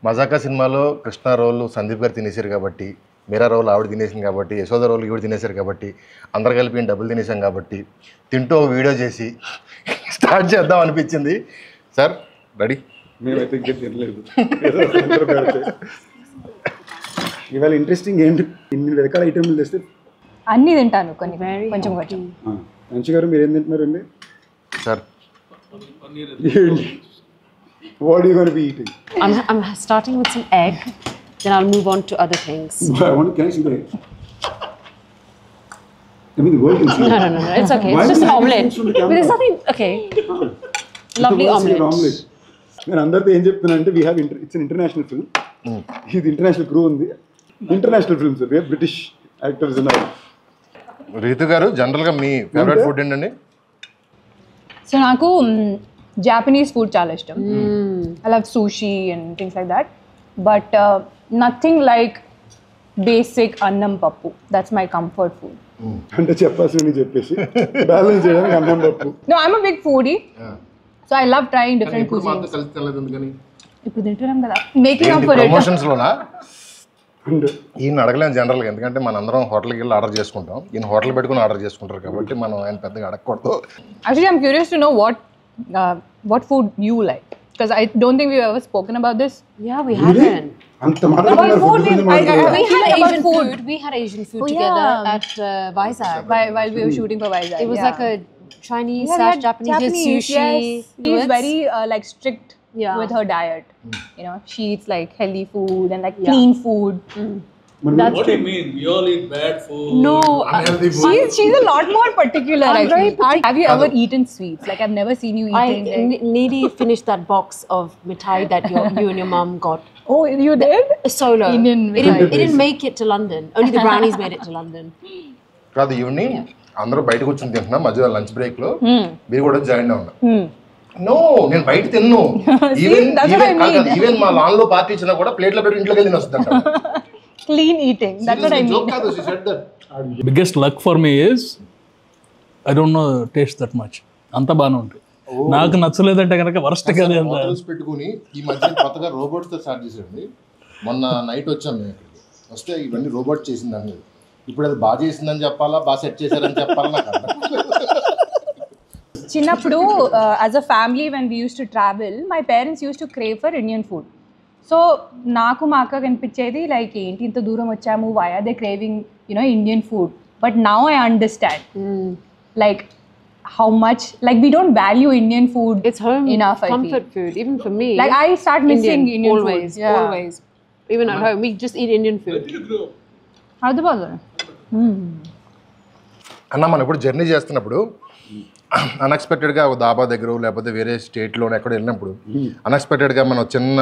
మజాకా సినిమాలో కృష్ణ రోల్ సందీప్ గారు తినేశారు కాబట్టి, మీరా రోల్ ఆవిడ తినేసింది కాబట్టి, యశోద రోల్ ఈవిడ తినేశారు కాబట్టి, అందరు కలిపి డబ్బులు తినేసాం కాబట్టి తింటూ ఒక వీడియో చేసి స్టార్ట్ చేద్దాం అనిపించింది. Sir ready? మేమైతే ఇంకా తినలేదు. ఇవాళ ఇంట్రెస్టింగ్ ఏంటి, ఇన్ని రకాల ఐటెంలు తెస్తే అన్నీ తింటాను, కొన్ని కొంచెం కొంచెం. మంచి గారు మీరు ఏం తింటున్నారండి sir? What are you going to be eating? I'm starting with some egg, then I'll move on to other things. Can I see the egg? I mean, the world can see. No, it's okay. It's just an omelette. But there's nothing. Okay. Lovely omelette. నేను అందరితో ఏం చెప్తున్నా అంటే, it's international film. ఇది international crew ఉంది, international films, British actors ఉన్నారు. రీతు గారు, జనరల్గా మీ ఫేవరెట్ ఫుడ్ ఏంటండి? సో నాకు జాపనీస్ ఫుడ్ చాలా ఇష్టం. I love sushi and things like that, but nothing like basic annam pappu. That's my comfort food. అంటే చెప్పాల్సింది చెప్పేసి బ్యాలెన్స్ చేయడానికి అన్నం పప్పు. No, I'm a big foodie, so I love trying different cuisines. ఇప్పుడు తింటున్నాం కదా, మేకింగ్ అప్ ఫర్ ఇట్. ప్రమోషన్స్లోనా? ఈయన అడగలేము జనరల్గా, ఎందుకంటే మనందరం హోటల్కి వెళ్ళి ఆర్డర్ చేసుకుంటాం. ఈయన హోటల్ పెట్టుకుని ఆర్డర్ చేసుకుంటారు కాబట్టి మనం ఆయన పెద్దగా అడగకూడదు. Actually, I'm curious to know what food you like, because I don't think we've ever spoken about this. Yeah, we haven't. అంత మాట్లాడుతున్నారు food, ఫుడ్ గురించి we had Asian about food. We had Asian food together at Vizag. While we were shooting for Vizag. It was like a Chinese Yeah, we had / Japanese, did sushi. Yes. She's very like strict with her diet. You know, she eats like healthy food and like clean food. What do you mean? We all eat bad food. No, Unhealthy food. She's a lot more particular. I'm very actually. Have you ever eaten sweets? Like I've never seen you eating. nearly finished that box of mithai that you and your mum got. Oh, you did? Solo. Indian It didn't make it to London. Only the brownies made it to London. కాదు, evening అందరూ బయట కూర్చొని తింటున్నాం, మధ్యలో lunch break లో మీరు కూడా join అవునా? నో, నేను బయట తిన్ను. ఈవెన్ మా లాన్ లో పార్టీ ఇచ్చినా కూడా ప్లేట్లో పెట్టి ఇంట్లోకి వెళ్ళి వస్తుందంట. Clean eating. That's what I mean. Biggest luck for me is I don't know taste that much. అంత బాగానే ఉంటుంది. నాకు నచ్చలేదంటే కనుక వరస్ట్ కదా. పెట్టుకుని ఈ మధ్య కొత్తగా రోబోట్స్ తో స్టార్ట్ చేసేయండి. మొన్న నైట్ వచ్చాం మేము ఇక్కడికి, వస్తే ఇవన్నీ రోబోట్ చేసిందని. ఇప్పుడు అది బాగా చేసిందని చెప్పాలా, బాగా సెట్ చేశారని చెప్పాలా నాకు అర్థం. చిన్నప్పుడు as a family when we used to travel, my parents used to crave for Indian food. So నాకు మా అక్క కనిపించేది లైక్ ఏంటి ఇంత దూరం వచ్చాము, why are they craving Indian food. But now I understand like how much like we don't value Indian food. It's home enough, comfort food, even for me. Like I start missing Indian always, food. Yeah. Always. Even at home, we just eat Indian food. How's the bother? అన్న, మనం ఇప్పుడు journey చేస్తున్నప్పుడు అన్ఎక్స్పెక్టెడ్గా ఒక దాబా దగ్గర లేకపోతే వేరే స్టేట్లో ఎక్కడ వెళ్ళినప్పుడు అన్ఎక్స్పెక్టెడ్గా మనం చిన్న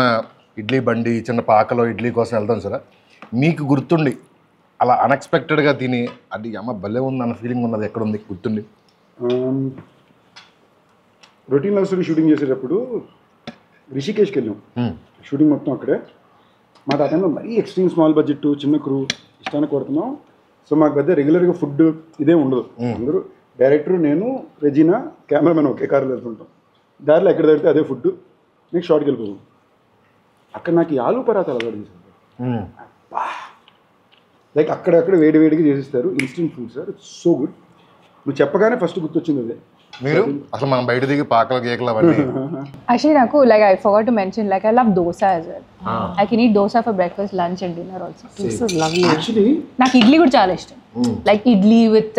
ఇడ్లీ బండి, చిన్న పాకలో ఇడ్లీ కోసం వెళ్తాం సార్. మీకు గుర్తుండి అలా అన్ఎక్స్పెక్టెడ్గా తిని అది అమ్మ భలే ఉంది అన్న ఫీలింగ్ ఉన్నది ఎక్కడ ఉంది గుర్తుండి? రొటీన్ లవ్ స్టోరీ షూటింగ్ చేసేటప్పుడు రిషికేష్కి వెళ్ళాం. షూటింగ్ మొత్తం అక్కడే. మాకు ఆ టైంలో మరీ ఎక్స్ట్రీమ్ స్మాల్ బడ్జెట్, చిన్న క్రూ, ఇష్టాన్ని కొడుతున్నాం. సో మాకు పెద్ద రెగ్యులర్గా ఫుడ్ ఇదే ఉండదు. అందరూ డైరెక్టర్, నేను, రెజీనా, కెమెరామెన్ ఒకే కారులో వెళ్తుంటాం. దారిలో ఎక్కడ తడితే అదే ఫుడ్. నెక్స్ట్ షార్ట్కి వెళ్ళిపోతాం. అక్కడ నాకు ఈ ఆలూ పరాతాలు అలవాటు చేశారు. లైక్ అక్కడక్కడ వేడిగా చేసిస్తారు. Instant food sir, it's so good. నువ్వు చెప్పగానే ఫస్ట్ గుర్తొచ్చింది అదే. మీరు అసలు మనం బయట దిగి పాకలు కేకలు అవన్నీ. Actually, Naku, like I forgot to mention, like I love dosa as well. I can eat dosa for breakfast, lunch and dinner also. This is lovely. Actually నాకు ఇడ్లీ కూడా చాలా ఇష్టం. Like ఇడ్లీ with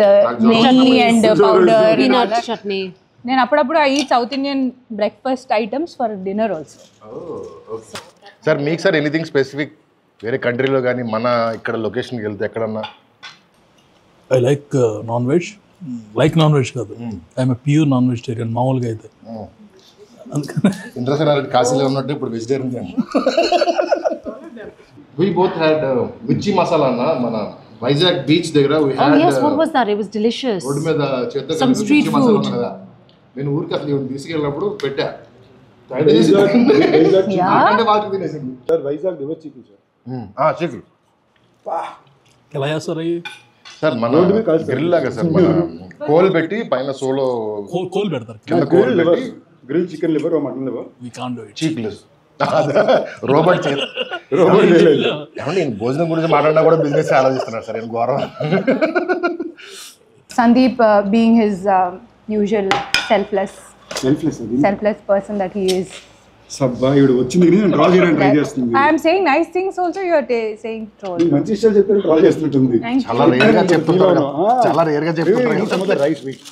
నెయ్యి and powder. Peanut chutney. నేను అప్పుడప్పుడు I eat South Indian breakfast items for dinner also. Sir మీకు sir anything specific వేరే కంట్రీలో కానీ మన ఇక్కడ లొకేషన్కి వెళ్తే ఎక్కడన్నా? I like non veg. Non veg కాదు, ఐఎమ్ ప్యూర్ నాన్ వెజిటేరియన్ మామూలుగా అయితే. ఇంద్రసేనారెడ్డి కాశీలో ఉన్నట్టు ఇప్పుడు వెజిటేరియన్. We both had మిర్చి మసాలా అన్న మన వైజాగ్ బీచ్ దగ్గర. Oh yes, what was that? It was delicious. Road మీద చేత Some street food. కదా, నేను ఊరికి అసలు ఇవి తీసుకెళ్ళినప్పుడు పెట్టా. Sir Vizag river chicken sir. Chicken ఎలా చేస్తారు అవి? సార్ మన గ్రిల్ లాగా సార్, మన కోల్ పెట్టి పైన సోలో కోల్ పెడతారు. కింద కోల్ పెట్టి grill chicken liver, mutton liver. We can't do it. చీక్లెస్ రోబోట్ రోబోట్ చేయలేదు. ఏమంటే నేను భోజనం గురించి మాట్లాడినా కూడా బిజినెస్ ఆలోచిస్తున్నాను సార్ నేను ఘోరం. Sandeep, being his usual selfless అది selfless person that he is. సబ్బా ఇవిడు వచ్చింది కానీ నేను డ్రా చేయడానికి ట్రై చేస్తుంది. I am saying nice things also, you are saying troll. నీకు మంచి విషయాలు చెప్పారు డ్రా చేస్తుంటుంది. చాలా రేర్ గా చెప్తుంటారు కదా. చాలా రేర్ గా చెప్తుంటారు. Right week.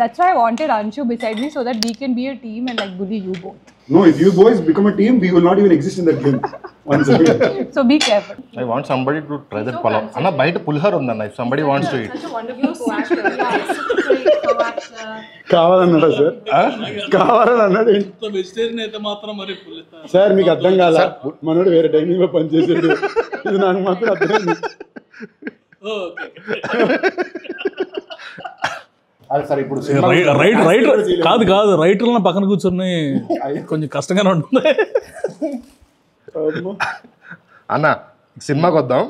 That's why I wanted Anshu beside me so that we can be a team and like bully you both. No, if you boys become a team, we will not even exist in that game. Once again. So be careful. I want somebody to try that palav. అన్న బయట పులిహోర ఉందన్న. If somebody wants to eat. కావాలన్నాడా sir? కావాలని అన్నాడు. Vegetarian అయితే మాత్రం మరి sir మీకు అర్థం కాదా? మనోడు వేరే టైమింగ్ లో పనిచేసాడు. ఇది నాకు మాత్రం అర్థమైంది. అది సరే ఇప్పుడు రైటర్ కాదు రైటర్లను పక్కన కూర్చొని కొంచెం కష్టంగానే ఉంటుంది. అన్న సినిమాకి వద్దాం.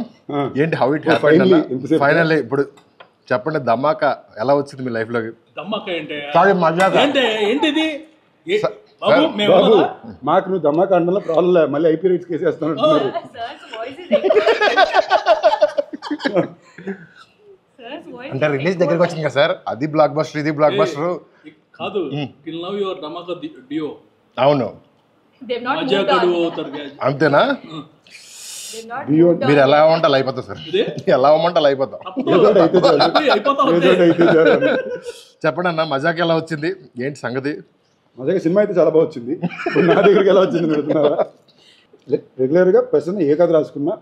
ఏంటి హౌ ఇట్ హ్యాపెండ్ ఫైనల్లీ ఇప్పుడు చెప్పండి. ధమాకా ఎలా వచ్చింది మీ లైఫ్ లోకి? సారీ మజాక్ ఏంటిది బాబు మాకు నువ్వు దమాకా అండంలో ప్రాబ్లం లేదు. మళ్ళీ ఐపీ రైట్స్ కేసు వేస్తాను అంటున్నారు. అంటే రిలీజ్ దగ్గరికి వచ్చింది కదా సార్. అది బ్లాక్ బస్టర్ ఇది బ్లాక్ బస్టర్ కాదు. టిల్ నౌ యువర్ ధమాకా డియో. అవును అంతేనా? మీరు ఎలా అవ్వమంటే అలా అయిపోతాం సార్. ఎలా అవ్వమంటే అలా అయిపోతాం. చెప్పండి అన్న మజాక్ ఎలా వచ్చింది? ఏంటి సంగతి? మజాక్ సినిమా అయితే చాలా బాగా వచ్చింది. నా దగ్గరికి ఎలా వచ్చింది పెడుతున్నారా? రెగ్యులర్గా పర్సన్ ఏ కథ రాసుకున్నా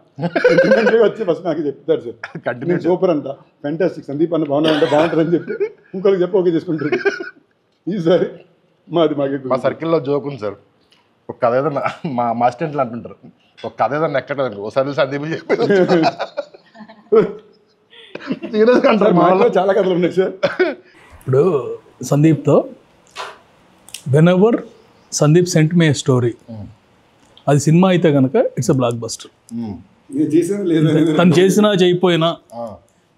వచ్చి ఫస్ట్ నాకు చెప్తాడు సార్. కంటిన్యూ సూపర్ అంట, ఫ్యాంటాస్టిక్, సందీప్ అన్న బాగున్నాడంటే బాగుంటుందని చెప్పి ఇంకొకరికి చెప్పి ఓకే చేసుకుంటాడు. ఈసారి మా సర్కిల్లో జోక్ ఉంది సార్. ఒక కథ ఏదన్నా మా అసిస్టెంట్లు అంటుంటారు, ఒక కథ ఏదన్నా ఎక్కట్లేదు ఒకసారి సందీప్ చెప్పి సీరియస్గా అంటారు. మా చాలా కథలు ఉన్నాయి సార్. ఇప్పుడు సందీప్తో whenever Sandeep sent me story, అది సినిమా అయితే కనుక ఇట్స్ ఎ బ్లాక్ బస్టర్. తను చేసినా చేయకపోయినా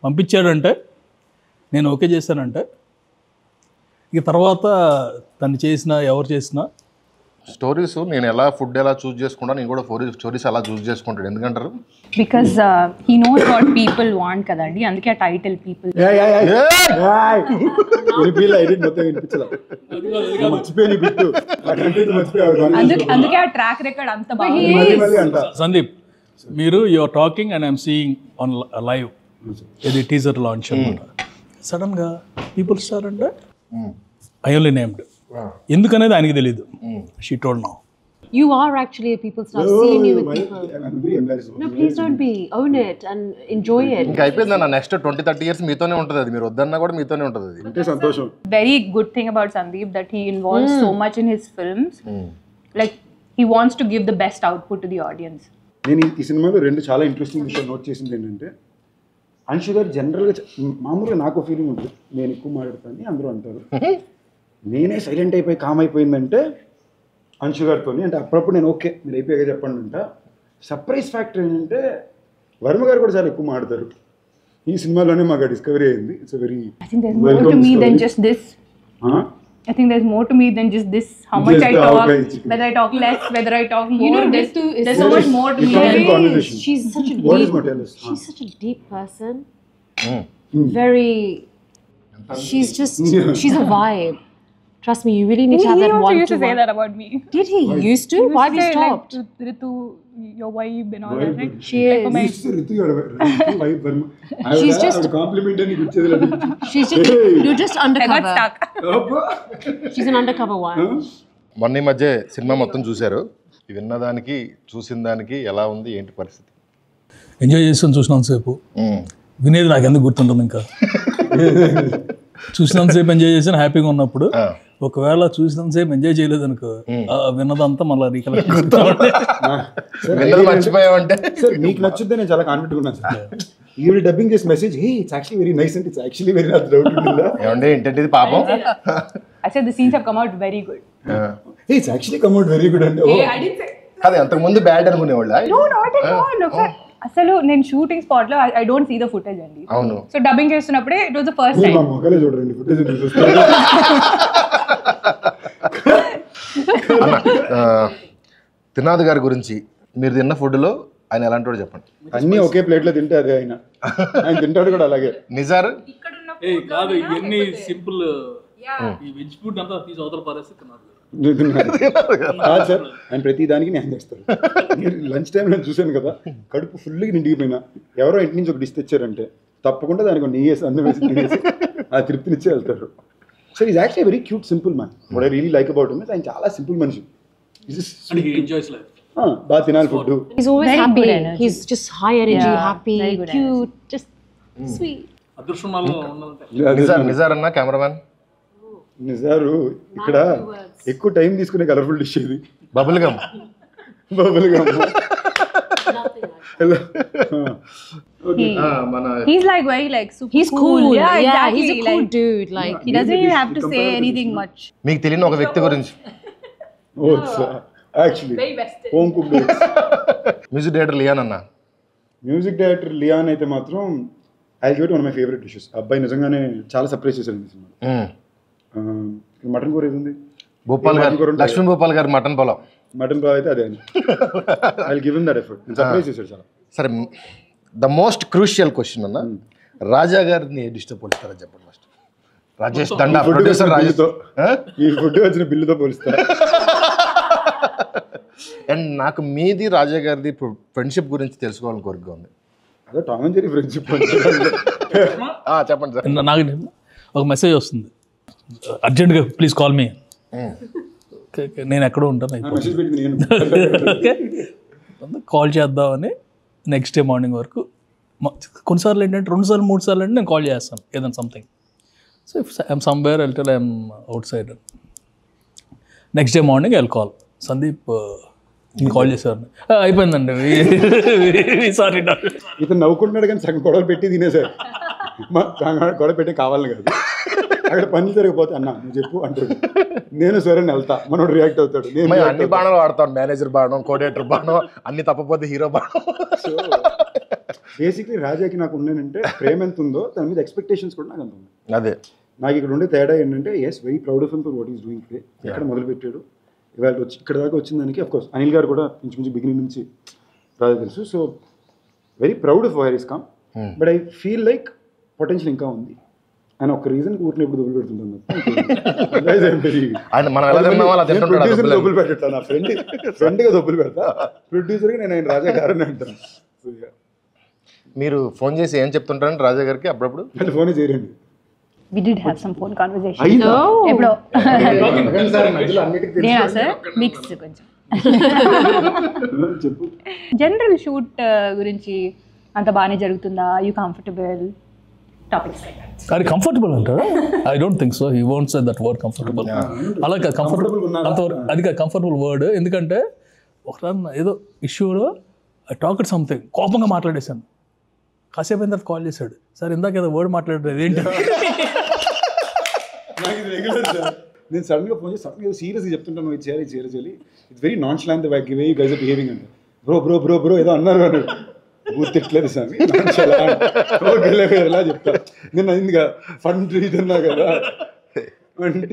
పంపించాడంటే నేను ఓకే చేశానంటే ఇక తర్వాత తను చేసినా ఎవరు చేసినా స్టోరీస్ నేను ఎలా ఫుడ్ ఎలా చూస్ చేసుకుంటా నేను కూడా స్టోరీస్ అలా చూస్ చేసుకుంటాడు. ఎందుకంటారు? Because he knows what people want కదండి, అందుకే ఆ టైటిల్ పీపుల్. అందుకే ఆ ట్రాక్ రికార్డ్ అంత బాగుంది. సందీప్ మీరు you are talking and I'm seeing on live ఇది టీజర్ లాంచ్ అనమాట. సడన్గా పీపుల్ స్టార్ అంటే ఐ ఓన్లీ నేమ్డ్ ఎందుకనేది ఆయనకి తెలియదు. She told now. You are actually a people star. Seeing you with people. No, please don't be. Own it and enjoy it. ఇంకా అయిపోయిందన్న. Next 20-30 years మీతోనే ఉంటుంది అది. మీరు వద్దన్నా కూడా మీతోనే ఉంటుంది అది. అంటే సంతోషం. Very good thing about Sandeep that he involves so much in his films. Like he wants to give the best output to the audience. నేను ఈ సినిమాలో రెండు చాలా ఇంట్రెస్టింగ్ విషయం నోట్ చేసింది ఏంటంటే, అంశు గారు జనరల్గా మామూలుగా నాకు ఫీలింగ్ ఉంటుంది, నేను ఎక్కువ మాట్లాడతాను అందరూ అంటారు. నేనే సైలెంట్ అయిపోయి కామ్ అయిపోయిందంటే అంశు గారితో. అంటే అప్పుడప్పుడు నేను ఓకే మీరు అయిపోయాక చెప్పండి అంట. సర్ప్రైజ్ ఫ్యాక్టర్ ఏంటంటే వర్మ గారు కూడా చాలా ఎక్కువ మాట్లాడతారు. ఈ సినిమాలోనే మాకు డిస్కవరీ అయింది. It's very I think there's more to me than just this. I think there's more to me than just this. How much I talk, whether I talk less, whether I talk more. You know, there's so much more to me. She's such a What is deep. more tell us? She's such a deep person. Very. She's a vibe. Trust me, you really need to have that He also one used to to say one. that about me. Did he? Used to? Why have you Say, stopped? Like, Ritu, your wife and all that. Right? She Like for is. my She's just- compliment అని ఇచ్చేది. She's just. You're just I got undercover. stuck. She's an undercover one. మొన్న ఈ మధ్య cinema మొత్తం చూశారు. విన్నదానికి చూసిన దానికి ఎలా ఉంది ఏంటి పరిస్థితి? ఎంజాయ్ చేస్తాను చూసినంతసేపు. వినేది నాకు ఎందుకు గుర్తుంటుంది ఇంకా. చూసినంతసేపు ఎంజాయ్ చేసాను హ్యాపీగా ఉన్నప్పుడు. ఒకవేళ చూసినంతసేపు ఎంజాయ్ చేయలేదు అనుకో విన్నదంతా మళ్ళీ రీకలెక్ట్ మర్చిపోయావంటే. సార్ మీకు నచ్చుద్దే నేను చాలా కాన్ఫిడెంట్ ఉన్నాను సార్. ఈవిడ డబ్బింగ్ చేసి message hey it's actually very nice and it's actually very not doubt ఉందా ఏమంటే ఏంటంటే పాపం. I said the scenes have come out very good. Hey it's actually come out very good అంటే Hey, I didn't say. అది అంతకు ముందు bad అనుకునేవాళ్ళ? No, not at all. Okay. అసలు నేను షూటింగ్ స్పాట్ లో I don't see the footage అండి. అవును. సో డబ్బింగ్ చేస్తున్నప్పుడే ఇట్ వాస్ ద ఫస్ట్ మా టైం. మొక్కలే చూడండి ఫుటేజ్ చూస్తారు. త్రినాథ్ గారి గురించి మీరు తిన్న ఫుడ్లో ఆయన ఎలాంటి వాడు చెప్పండి. అన్నీ ఒకే ప్లేట్లో తింటే అదే ఆయన తింటాడు కూడా అలాగే. నిజార్ కాదు ఇవన్నీ సింపుల్ ఈ వెజ్ ఫుడ్ అంతా తీసి అవతల పారేస్తే కాదు సార్, ఆయన ప్రతి దానికి న్యాయం చేస్తారు. లంచ్ టైం నేను చూశాను కదా, కడుపు ఫుల్గా నిండిపోయినా ఎవరో ఇంటి నుంచి ఒక డిష్ తెచ్చారంటే తప్పకుండా దానికి ఒక నెయ్యి వేసి అన్నం వేసి తినేసి ఆ తృప్తినిచ్చే వెళ్తారు. So is actually very cute simple man. What I really like about him is ఆయన చాలా సింపుల్ మనిషి. Enjoys life. బాగా తినాలి food. He's always Very happy. good energy. He's just high energy, Yeah, happy, very good cute, just sweet. అదృష్టంలో ఉన్నదంటే నిజార్ అన్న cameraman Nizar ఇక్కడ ఎక్కువ టైం తీసుకునే కలర్ఫుల్ డిష్ ఇది. Bubble gum. He's like very like super He's cool. Yeah, exactly. He's a cool like, dude. Like he doesn't even have to say anything much. మీకు తెలియని ఒక వ్యక్తి గురించి. Actually home cook. Music director Leon అన్న. Music director Leon అయితే మాత్రం I give it one of my favourite dishes. అబ్బాయి నిజంగానే చాలా సర్ప్రైజ్ చేశారు ఈ సినిమా. మటన్ కూర ఏది ఉంది, భూపాల్ గారు, లక్ష్మీ భూపాల్ గారు మటన్ పొలం. మటన్ పావ్ అయితే అదే. I will give him that effort. Surprise చేశాడు చాలా. సరే, ద మోస్ట్ క్రూషియల్ క్వశ్చన్ అన్న, రాజా గారిని ఏ డిస్టర్బ్ పోలుస్తారని చెప్పండి ఫస్ట్. రాజేష్ దండా ప్రొడ్యూసర్ రాజేష్. ఈ ఫుడ్ వచ్చిన బిల్లుతో పోలిస్తారు. అండ్ నాకు మీది రాజా గారిది ఫ్రెండ్షిప్ గురించి తెలుసుకోవాలని కోరిక ఉంది. అదే టామ్ అండ్ జెర్రీ ఫ్రెండ్షిప్. చెప్పండి సార్. నాకు ఒక మెసేజ్ వస్తుంది, అర్జెంట్గా ప్లీజ్ కాల్ మీ. నేను ఎక్కడో ఉంటాను, మెసేజ్ పెట్టింది నేను. కాల్ చేద్దామని నెక్స్ట్ డే మార్నింగ్ వరకు. కొన్నిసార్లు ఏంటంటే 2 సార్లు 3 సార్లు అంటే నేను కాల్ చేస్తాను ఏదైనా something. So if I'm somewhere I'll tell I'm out side. Next day morning I'll call, Sandeep నేను కాల్ చేశాను, అయిపోయిందండి సారీ. ఇతను నవ్వుకుంటున్నాడు కానీ సగం గొడవలు పెట్టి తినేసారు. గొడవ పెట్టి కావాలని కాదు, అక్కడ పని జరిగిపోతే అన్న నువ్వు చెప్పు అంటాడు. నేను సరే వెళ్తా, మనోడు రియాక్ట్ అవుతాడు. నేను అన్ని బాణాలు వాడతాను, మేనేజర్ బాణం, కోఆర్డినేటర్ బాణం, అన్ని తప్పపోతే హీరో బాణం. సో బేసిక్లీ రాజాకి నాకు ఉన్నానంటే ప్రేమ ఎంత ఉందో దాని మీద ఎక్స్పెక్టేషన్స్ కూడా నాకు అంత ఉంది. అదే నాకు ఇక్కడ ఉండే తేడా ఏంటంటే is very proud of him for what is doing today. ఎక్కడ మొదలుపెట్టాడు, ఇవాళ వచ్చి ఇక్కడ దాకా వచ్చిన దానికి అఫ్ కోర్స్ అనిల్ గారు కూడా ఇంచుమించు బిగినింగ్ నుంచి రాజా తెలుసు. So very proud of wire is come. But I feel like potential ఇంకా ఉంది. ఆయన ఒక రీజన్ ఊరిని ఎప్పుడు డబ్బులు పెడుతుంటాను. డబ్బులు పెట్టాను నా ఫ్రెండ్గా డబ్బులు పెడతా, ప్రొడ్యూసర్గా నేను ఆయన రాజా గారని అంటాను. మీరు ఫోన్ చేసి ఏం చెప్తుంటారండి రాజా గారికి అప్పుడప్పుడు? అంటే ఫోనే చేయరండి. We did have some phone conversation. అయ్యిందా? ఎప్పుడో అన్నిటికీ నేనా సార్ మిక్స్ కొంచెం. చెప్పు. జనరల్ షూట్ గురించి అంత బాగానే జరుగుతుందా? You comfortable? టాపిక్స్ అది కంఫర్టబుల్ అంటారా? I don't think so. He won't say that word comfortable. అలాగే కంఫర్టబుల్ అంతవరకు అది కంఫర్టబుల్ వర్డ్. ఎందుకంటే ఒకసారి ఏదో ఇష్యూలో ఐ టాక్ ఇట్ సంథింగ్, కోపంగా మాట్లాడేశాను. కాసేపు అయిన తర్వాత కాల్ చేశాడు, సార్ ఇందాక ఏదో వర్డ్ మాట్లాడలేదు ఏంటి? నేను సడన్గా ఫోన్ చేసి సడన్గా సీరియస్గా చెప్తుంటాను, ఇది చేయాలి చేయాలి. It's very nonchalant the way you guys are behaving అంటే బ్రో బ్రో బ్రో బ్రో ఏదో అన్నారు అన్నాడు. గుర్తిట్లేదు స్వామి, ఎలా చెప్తా నేను అయిందిగా ఫండ్ ఇదన్నా కదా అంటే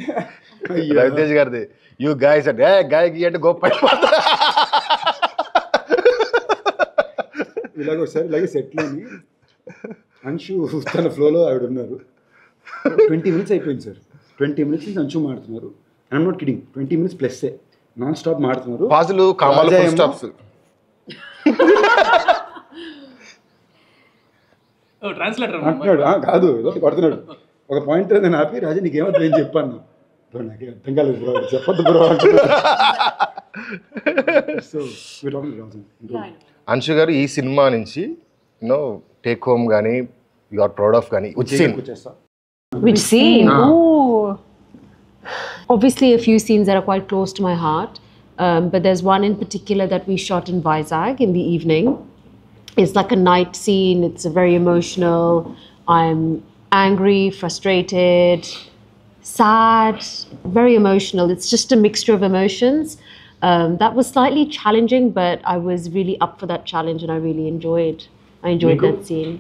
రవితేజ్ గారిది యూ గాయస్ అంటే గాయకి అంటే గొప్ప. ఇలాగ ఒకసారి ఇలాగే సెట్లోని అంశు తన ఫ్లోలో ఆవిడ ఉన్నారు. 20 minutes అయిపోయింది సార్. 20 minutes నుంచి అంశు మాడుతున్నారు. ఐఎమ్ నాట్ కిడింగ్, 20 minutes ప్లస్సే నాన్ స్టాప్ మాడుతున్నారు. పాజులు కామాలు ఫుల్ స్టాప్స్. అంటున్నాడు కాదు ఏదో కొడుతున్నాడు. ఒక పాయింట్ నేను ఆపి రాజా నీకేమవుతుంది ఏం చెప్పాను, నాకే అర్థం కాలేదు బ్రో చెప్పొద్దు బ్రో అంటున్నాడు. సో అంశు గారు ఈ సినిమా నుంచి యూనో టేక్ హోమ్ కానీ యు ఆర్ ప్రౌడ్ ఆఫ్ కానీ వచ్చేస్తా. Which scene? Ooh. Obviously, a few scenes that are quite close to my heart. But there's one in particular that we shot in Vizag in the evening. It's like a night scene. It's very emotional. I'm angry, frustrated, sad, very emotional. It's just a mixture of emotions. That was slightly challenging, but I was really up for that challenge and I really enjoyed that scene.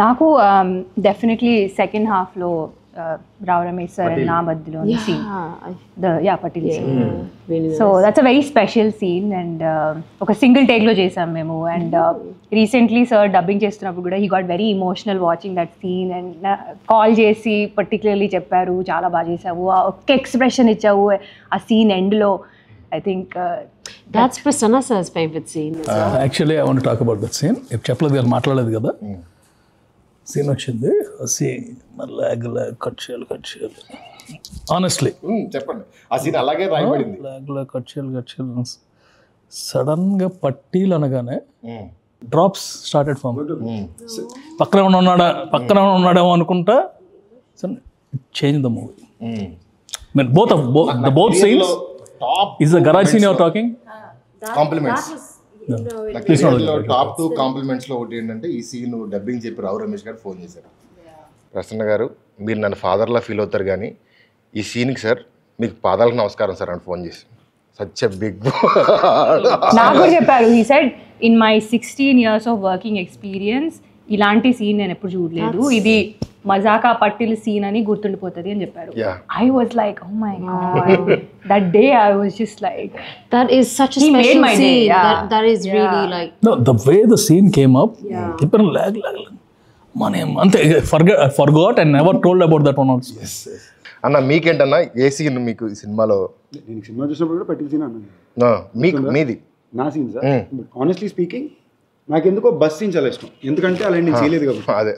నాకు definitely second హాఫ్లో Rao Ramesh sir and na మధ్యలో scene. Patil scene. Really So that's a very special scene and ఒక single take లో చేసాం మేము and recently sir dubbing చేస్తున్నప్పుడు కూడా he got very emotional watching that scene and call చేసి particularly చెప్పారు చాలా బాగా చేసావు ఒక్క ఎక్స్ప్రెషన్ ఇచ్చావు ఆ సీన్ ఎండ్లో I think That's Prasanna sir's favorite scene. Actually I want talk about that scene చెప్పలేదు కదా మాట్లాడలేదు కదా సీన్ వచ్చింది సీన్ లాగ్ కట్ చేయాలి ఆనెస్ట్లీ చెప్పండి ఆ సీన్ అలాగే రాయబడింది. లాగ్ కట్ చేయాలి సడన్గా పట్టీలు అనగానే డ్రాప్స్ స్టార్టెడ్ ఫామ్ పక్కన ఉన్నాడేమో అనుకుంటా change the movie mean both scenes is the garage seen your talking compliments top 2 compliments లో ఒకటి ఏంటంటే ఈ సీన్ డబ్బింగ్ చెప్పి రావు రమేష్ గారు ఫోన్ చేశారు. ప్రసన్న గారు మీరు నన్ను ఫాదర్లా ఫీల్ అవుతారు కానీ ఈ సీన్కి సార్ మీకు పాదాలకు నమస్కారం సార్ అని ఫోన్ చేసి సచ్ ఎ బిగ్ నాకు కూడా చెప్పారు he said in my 16 years of working experience ఇలాంటి సీన్ నేను ఎప్పుడు చూడలేదు ఇది మజాకా పట్టిల్ సీన్ అని గుర్తుండిపోతుంది అని చెప్పారు. I was like oh my god that day I was just like That is such a He made special my day, scene. yeah. That is really like. No, the way the scene came up, people lag. Ante I forgot and never told about that one also. Yes. అన్న మీకేంటన్నా ఏ scene మీకు ఈ సినిమాలో? నేను cinema చూసినప్పుడు కూడా పట్టిల్ scene అన్నాను. మీకు మీది నా scene sir but honestly speaking నాకు ఎందుకో బస్ సీన్ చాలా ఇష్టం ఎందుకంటే అలా నేను చేయలేదు కాబట్టి అదే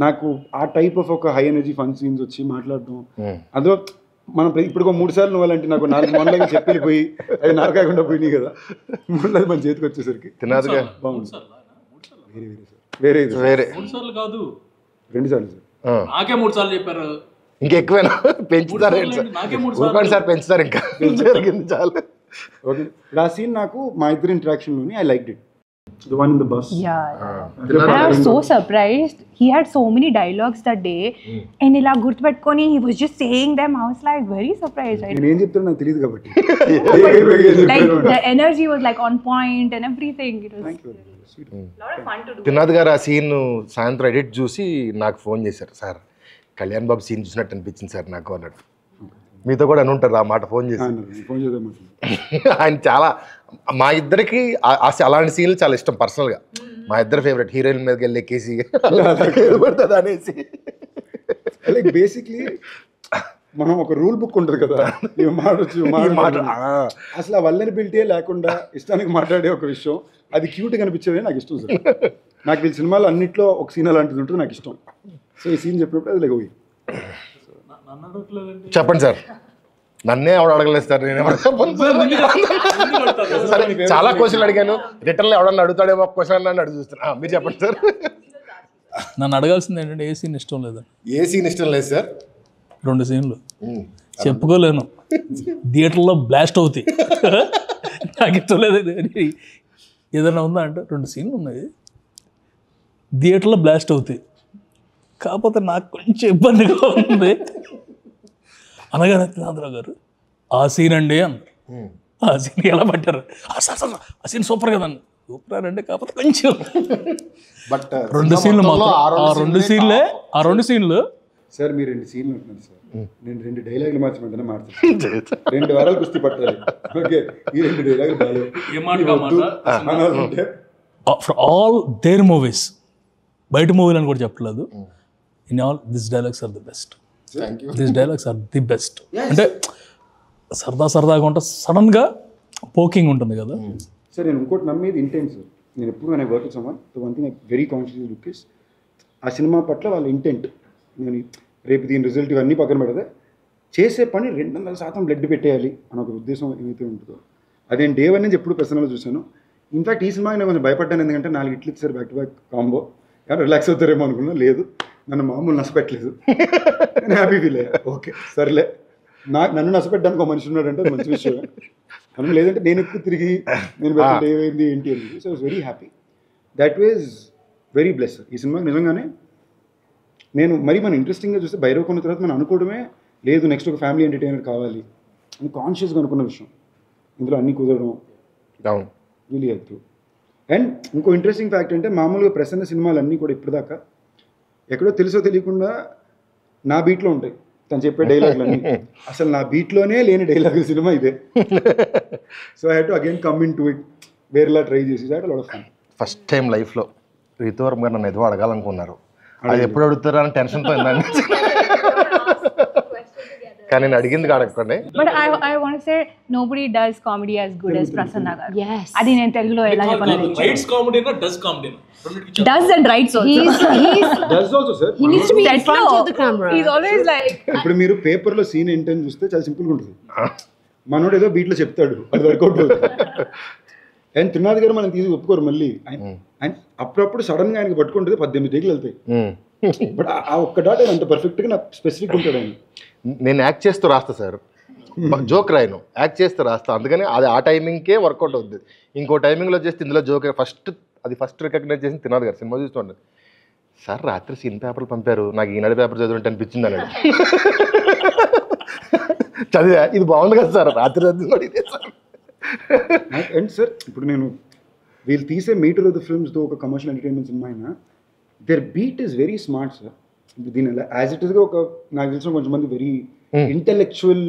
నాకు ఆ టైప్ ఆఫ్ ఒక హై ఎనర్జీ ఫన్ సీన్స్ వచ్చి మాట్లాడడం అందులో మనం ఇప్పుడు 3 సార్లు నువ్వాలంటే నాకు 4 మొన్నలాగా చెప్పిపోయి అవి నాకు కాకుండా పోయినాయి కదా 3 మన చేతికి వచ్చేసరికి తినాదుగా బాగుంది. వేరే సార్ వేరే 3 సార్లు కాదు 2 సార్లు సార్ నాకే 3 సార్లు చెప్పారు ఇంకెక్కువేనా పెంచుతారు సార్ పెంచుతారు ఇంకా జరిగింది చాలా. ఓకే ఆ సీన్ నాకు మా ఇద్దరు ఇంటరాక్షన్లోని I like it the one in the bus. And I was so surprised. He had so many dialogues that day. And ila gurtupetkoni he was just saying them. I was like very surprised. నేను ఏం చెప్తానో నాకు తెలియదు కాబట్టి Like the energy was like on point and everything. It was a lot of fun to do. తినాద్ గారు ఆ scene సాయంత్రం edit చూసి నాకు ఫోన్ చేశారు సార్ కళ్యాణ్ బాబు సీన్ చూసినట్టు అనిపించింది సార్ నాకు అన్నాడు. మీతో కూడా అని ఉంటారు ఆ మాట ఫోన్ చేసి. ఫోన్ చేద్దాం ఆయన చాలా మా ఇద్దరికి అలాంటి సీన్లు చాలా ఇష్టం పర్సనల్గా. మా ఇద్దరు ఫేవరెట్ హీరోయిన్ మీదకి వెళ్ళి ఎక్కేసి పడుతుంది అనేసి. లైక్ బేసిక్లీ మనం ఒక రూల్ బుక్ ఉంటుంది కదా మాట్లాడచ్చు అసలు ఆ వల్నరబిలిటీ లేకుండా ఇష్టానికి మాట్లాడే ఒక విషయం అది క్యూట్ కనిపించేది నాకు ఇష్టం సార్. నాకు వీళ్ళ సినిమాలో అన్నింటిలో ఒక సీన్ అలాంటిది ఉంటుంది నాకు ఇష్టం. సో ఈ సీన్ చెప్పినప్పుడు అది లైక్ ఓకే చెప్పండి సార్. నన్నే ఎవడు అడగలేదు సార్ నేను ఎవరు చెప్పను సరే చాలా క్వశ్చన్లు అడిగాను రిటర్న్లో ఎవడన్నా అడుగుతాడేమో క్వశ్చన్ అని అడుగు చూస్తున్నా. మీరు చెప్పండి సార్. నన్ను అడగాల్సింది ఏంటంటే ఏ సీన్ ఇష్టం లేదని. ఏ సీన్ ఇష్టం లేదు సార్? 2 సీన్లు చెప్పుకోలేను థియేటర్లో బ్లాస్ట్ అవుతాయి నాకు ఇష్టం లేదు ఏదైనా ఉందా అంటే 2 సీన్లు ఉన్నాయి థియేటర్లో బ్లాస్ట్ అవుతాయి కాకపోతే నాకు కొంచెం ఇబ్బందిగా ఉంది అనగానే తినాదరావు గారు ఆ సీన్ అండి అన్నారు. ఆ సీన్ ఎలా పట్టారు ఆ సీన్ సూపర్ కదండి సూపర్ అండి కాకపోతే కొంచెం బట్ 2 సీన్లు మాత్రం ఆ 2 సీన్లు సార్ మీరు 2 సీన్లు ఉంటున్నారు సార్ నేను 2 డైలాగులు మార్చమంటే మార్చాను 2 వారాలు కుస్తీ పట్టాలి. ఓకే ఈ 2 డైలాగులు బాగా ఫర్ ఆల్ దేర్ మూవీస్ బయట మూవీలు అని కూడా చెప్పలేదు. In all this dialogues are the best. This dialogues are the best. అంటే సరదాగా ఉంటే సడన్గా పోకింగ్ ఉంటుంది కదా సార్. నేను ఇంకోటి నమ్మేది ఇంటెంట్ సార్. నేను ఎప్పుడు నేను work someone one thing very conscious look is ఆ సినిమా పట్ల వాళ్ళ ఇంటెంట్. నేను రేపు దీని రిజల్ట్ ఇవన్నీ పక్కన పెడితే చేసే పని 200% బ్లడ్ పెట్టేయాలి అని ఒక ఉద్దేశం ఏమైతే ఉంటుందో అదే డే 1 నుంచి ఎప్పుడు పర్సనల్గా చూశాను. ఇన్ఫాక్ట్ ఈ సినిమాకి నేను కొంచెం భయపడ్డాను ఎందుకంటే 4 ఇట్లు ఇచ్చారు బ్యాక్ టు బ్యాక్ కాంబో కానీ రిలాక్స్ అవుతారేమో అనుకున్నా. లేదు నన్ను మామూలు నష్టపెట్టలేదు. నేను హ్యాపీ ఫీల్ అయ్యా. ఓకే సర్లే నన్ను నష్టపెట్టడానికి ఒక మనిషి ఉన్నాడంటే మంచి విషయం అని. లేదంటే నేను ఎక్కువ తిరిగి నేను పెట్టండి ఏమైంది ఏంటి అని. So I was very happy. That was very bless. ఈ సినిమాకి నిజంగానే నేను మరి మనం ఇంట్రెస్టింగ్గా చూస్తే భైరవ్ కొన్న తర్వాత మనం అనుకోవడమే లేదు నెక్స్ట్ ఒక ఫ్యామిలీ ఎంటర్టైనర్ కావాలి అని కాన్షియస్గా అనుకున్న విషయం. ఇందులో అన్నీ కుదరడం రియలీ హెల్ప్. అండ్ ఇంకో ఇంట్రెస్టింగ్ ఫ్యాక్ట్ అంటే మామూలుగా ప్రసన్న సినిమాలు అన్నీ కూడా ఇప్పటిదాకా ఎక్కడో తెలుసో తెలియకుండా నా బీట్లో ఉంటాయి తను చెప్పే డైలాగులన్నీ. అసలు నా బీట్లోనే లేని డైలాగుల సినిమా ఇదే. So I had to again come in to it, వేరేలా ట్రై చేసి that lot of fun. First time లైఫ్లో రితువర్మ గారు నన్ను ఏదో అడగాలనుకున్నారు, అది ఎప్పుడు అడుగుతారా అని టెన్షన్తో ఉందండి. కానీ నేను అడిగింది అడగకండి. But I want to say nobody does comedy as good as Prasanna garu. Yes. అది నేను తెలుగులో ఎలా చెప్పాలి? రైట్స్ కామెడీ నా does comedy Does and writes also. Does also sir. He needs to be in front of the camera. He's always like. ఇప్పుడు మీరు పేపర్లో scene ఏంటని చూస్తే చాలా సింపుల్గా ఉంటుంది. మనోడు ఏదో బీట్లో చెప్తాడు, అది వర్కౌట్ అవుతుంది. అండ్ త్రినాథ్ గారు మనం తీసి ఒప్పుకోరు మళ్ళీ. ఆయన అప్పుడప్పుడు సడన్గా ఆయనకి పట్టుకుంటుంది 18 టేకులు వెళ్తాయి. బట్ ఆ ఒక్క డాట్ ఆయన అంత పర్ఫెక్ట్గా నాకు స్పెసిఫిక్ ఉంటాడు ఆయన. నేను యాక్ట్ చేస్తూ రాస్తా సార్, జోక్ రాయను, యాక్ట్ చేస్తూ రాస్తా. అందుకని అది ఆ టైమింగ్కే వర్కౌట్ అవుతుంది. ఇంకో టైమింగ్లో చేస్తే ఇందులో జోక్ ఫస్ట్ రికగ్నైజ్ చేసి తినాలి గారు సినిమా చూస్తుండే, సార్ రాత్రి సీన్ పేపర్లు పంపారు, నాకు ఈనాడు పేపర్ చదివినట్టు అనిపించింది అన్నాడు. చదివా, ఇది బాగుంది కదా సార్, రాత్రి చదివి సార్. అండ్ సార్ ఇప్పుడు నేను వీళ్ళు తీసే మీటర్ ఆఫ్ ద ఫిల్మ్స్తో ఒక కమర్షియల్ ఎంటర్టైన్మెంట్ సినిమా అయినా their beat is very smart sir. దీని యాజ్ ఇట్ ఈస్గా ఒక నాకు తెలిసిన కొంచెంమంది వెరీ ఇంటెలెక్చువల్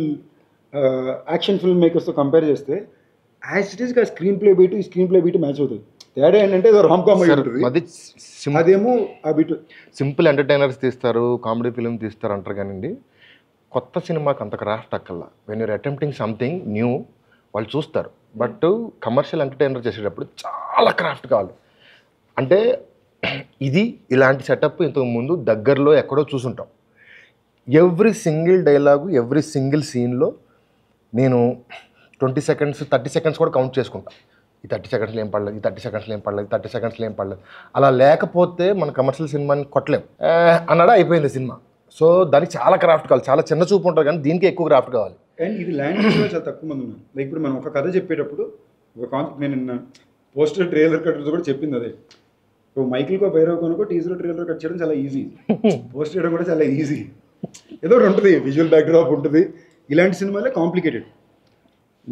యాక్షన్ ఫిల్మ్ మేకర్స్తో కంపేర్ చేస్తే యాజ్ ఇట్ ఈస్గా స్క్రీన్ ప్లే బీట్ ఈ స్క్రీన్ ప్లే బీట్ మ్యాచ్ అవుతుంది. తేడా ఏంటంటే ఏదో రామ్ కామెడీ ఉంటుంది, అదేమో ఆ బీట్ సింపుల్ ఎంటర్టైనర్స్ తీస్తారు, కామెడీ ఫిల్మ్ తీస్తారు అంటారు కానివ్వండి, కొత్త సినిమాకి అంత క్రాఫ్ట్ అక్కల్లా. When you're attempting something new వాళ్ళు చూస్తారు. బట్ కమర్షియల్ ఎంటర్టైనర్ చేసేటప్పుడు చాలా క్రాఫ్ట్ కావాలి. అంటే ఇది ఇలాంటి సెటప్ ఇంతకు ముందు దగ్గరలో ఎక్కడో చూసుంటాం. Every single dialogue, every single సీన్లో నేను 20 seconds 30 seconds కూడా కౌంట్ చేసుకుంటా. ఈ 30 secondsలో ఏం పడలేదు, ఈ 30 secondsలో ఏం పడలేదు, 30 secondsలో ఏం పడలేదు. అలా లేకపోతే మన కమర్షియల్ సినిమాని కొట్టలేం అన్నాడా అయిపోయింది సినిమా. సో దానికి చాలా క్రాఫ్ట్ కావాలి, చాలా చిన్న చూపు ఉంటుంది కానీ దీనికి ఎక్కువ క్రాఫ్ట్ కావాలి. అండ్ ఇది లాంగ్వేజ్లో చాలా తక్కువ మంది ఉన్నారు. లైక్ ఇప్పుడు మనం ఒక కథ చెప్పేటప్పుడు ఒక కాన్సెప్ట్, నేను నిన్న పోస్టర్ ట్రైలర్ కట్ కూడా చెప్పింది అదే. ఇప్పుడు మైకిల్కో భైరవ్కోనకో టీజర్ ట్రైలర్ కట్ చేయడం చాలా ఈజీ, పోస్ట్ చేయడం కూడా చాలా ఈజీ. ఏదో ఒకటి ఉంటుంది, విజువల్ బ్యాక్డ్రాప్ ఉంటుంది. ఇలాంటి సినిమాలే కాంప్లికేటెడ్.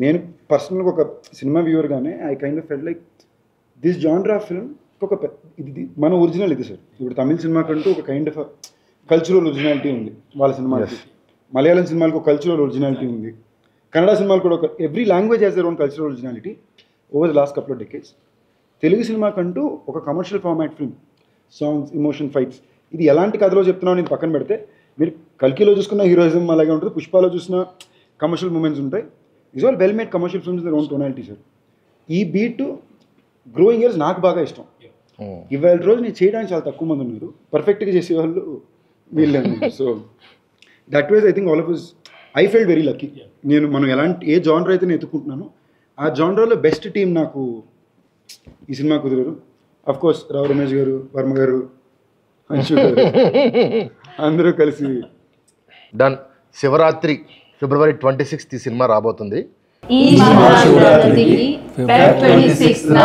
నేను పర్సనల్గా ఒక సినిమా వ్యూవర్గానే I kind of felt like this genre film ఒక ఇది మన ఒరిజినల్ ఇది సార్. ఇప్పుడు తమిళ సినిమాకంటూ ఒక కైండ్ ఆఫ్ కల్చరల్ ఒరిజినాలిటీ ఉంది వాళ్ళ సినిమాకి, మలయాళం సినిమాలకు ఒక కల్చరల్ ఒరిజినాలిటీ ఉంది, కన్నడ సినిమాలు కూడా ఒక every language has their own cultural originality over the last couple of decades. Telugu సినిమాకంటూ ఒక commercial format film, songs, emotion, fights, ఇది ఎలాంటి కథలో చెప్తున్నావు నేను పక్కన పెడితే మీరు కల్కిలో చూసుకున్న హీరోయిజం అలాగే ఉంటుంది, పుష్పాలో చూసిన కమర్షియల్ మూమెంట్స్ ఉంటాయి. Is all well made commercial films their own tonality sir. ఈ బీట్ గ్రోయింగ్ ఇయర్స్ నాకు బాగా ఇష్టం. ఇవాళ రోజు నేను చేయడానికి చాలా తక్కువ మంది ఉన్నారు, పర్ఫెక్ట్గా చేసేవాళ్ళు వీళ్ళే. So that wise I think all of us I felt very lucky. మనం ఏ జానర్ అయితే నేను ఎత్తుకుంటున్నాను ఆ జానర్లో బెస్ట్ టీం నాకు ఈ cinema కుదిరారు. Of course Rao Ramesh గారు, వర్మ గారు, అంశు గారు అందరూ కలిసి డన్. శివరాత్రి February 26th ఈ సినిమా రాబోతుంది. ఈ మహాశివరాత్రికి Feb 26న